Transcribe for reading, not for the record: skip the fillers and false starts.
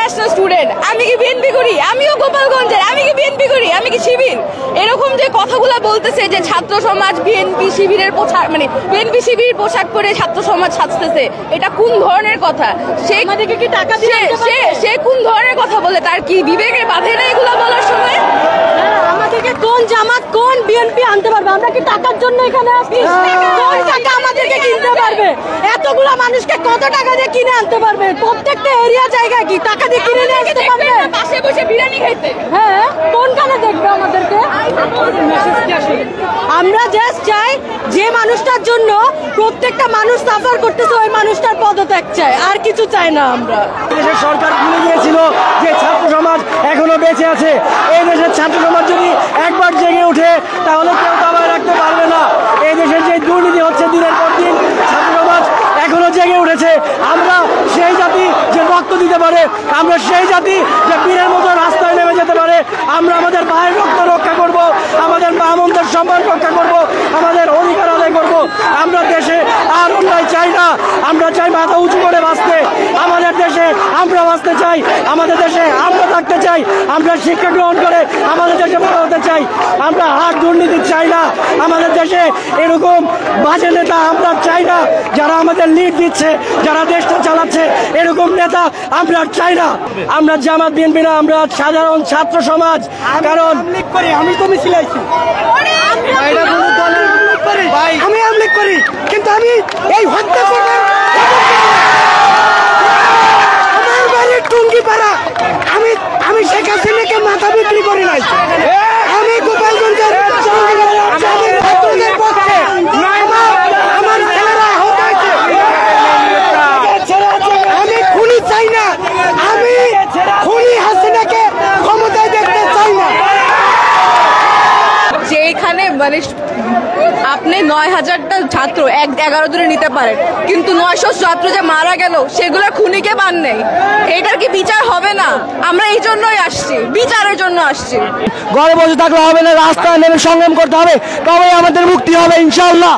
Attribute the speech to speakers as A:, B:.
A: National student, আমি কি BNP করি, আমিও গোপালগঞ্জের, আমি কি বিএনপি করি, আমি কি শিবির। এরকম যে কথাগুলো বলতেছে যে ছাত্র সমাজ বিএনপি শিবিরের পোশাক, মানে বিএনপি শিবির পোশাক পরে ছাত্র সমাজ সাজতেছে, এটা কোন ধরনের কথা? সে কোন ধরনের কথা বলে? তার কি বিবেকের বাধে না এগুলো বলার সময়?
B: আমাদেরকে কোন জামাত কোন বিএনপি আনতে পারবে? আমরা কি টাকার জন্য এখানে আসছি? কোন টাকা আমাদেরকে কিনতে পারবে? এতগুলা মানুষকে কত টাকা দিয়ে কিনে আনতে পারবে? প্রত্যেকটা এরিয়া জায়গায় কি টাকা দিয়ে কিনে নিয়ে আসতে পারবে?
A: পাশে বসে বিরিয়ানি খাইতে,
B: হ্যাঁ, কোনখানে দেখবে আমাদেরকে? আমরা জাস্ট চাই যে মানুষটার জন্য প্রত্যেকটা মানুষ সাফার করতেছে ওই মানুষটার পদত্যাগ চাই, আর কিছু চাই না আমরা।
C: দেশের সরকার ভুলে গিয়েছিল যে ছাত্র সমাজ এখনো বেঁচে আছে। এই দেশের ছাত্র সমাজ যদি একবার জেগে ওঠে তাহলে কেউ দাবায় রাখতে পারবে না। এই দেশের যে দুর্নীতি হচ্ছে দিনের পর দিন, ছাত্র সমাজ এখনো জেগে উঠেছে। আমরা সেই জাতি যে রক্ত দিতে পারে, আমরা সেই জাতি যে বীরের মতো রাস্তায় নেমে যেতে পারে। আমরা আমাদের ভাইয়ের রক্ত রক্ষা করব, আমাদের মা বোনদের সম্মান রক্ষা করব, আমাদের অধিকার আদায় করব। আমরা দেশে আর অন্যায় চাই না, আমরা চাই মাথা উঁচু করে বাঁচতে। আমাদের দেশে আমরা বাঁচতে চাই, আমাদের দেশে আমরা থাকতে চাই, আমরা শিক্ষা গ্রহণ করে আমাদের দেশে বড় হতে চাই। আমরা আর দুর্নীতি চাই না আমাদের দেশে, এরকম বাজে নেতা আমরা চাই না। যারা আমাদের লিড দিচ্ছে, যারা দেশটা চালাচ্ছে, এরকম নেতা আমরা চাই না। আমরা জামাত বিএনপি না, আমরা সাধারণ ছাত্র সমাজ। কারণ আমি তো মিছিল আইছি, আমি আমলিক করি, কিন্তু আমি এই হত্যা আমার বাড়ির টুঙ্গি পাড়া, আমি শেখ হাসিনাকে মাথা বিক্রি করি নাই। আমি গোপালগঞ্জের পক্ষে, আমার ছেলেরা আহত হয়েছে। আমি খুনি চাই না, আমি খুনি হাসিনাকে ক্ষমতায় দেখতে চাই না।
A: যেখানে মানে আপনি ৯,০০০টা ছাত্র ১১ দিনে নিতে পারেন, কিন্তু ৯০০ ছাত্র যে মারা গেল সেগুলোর খুনিকে পান নেই, এটার কি বিচার হবে না? আমরা এই জন্যই আসছি, বিচারের জন্য আসছি।
C: ঘরে বসে থাকলে হবে না, রাস্তায় নেমে সংগ্রাম করতে হবে, তবেই আমাদের মুক্তি হবে ইনশাআল্লাহ।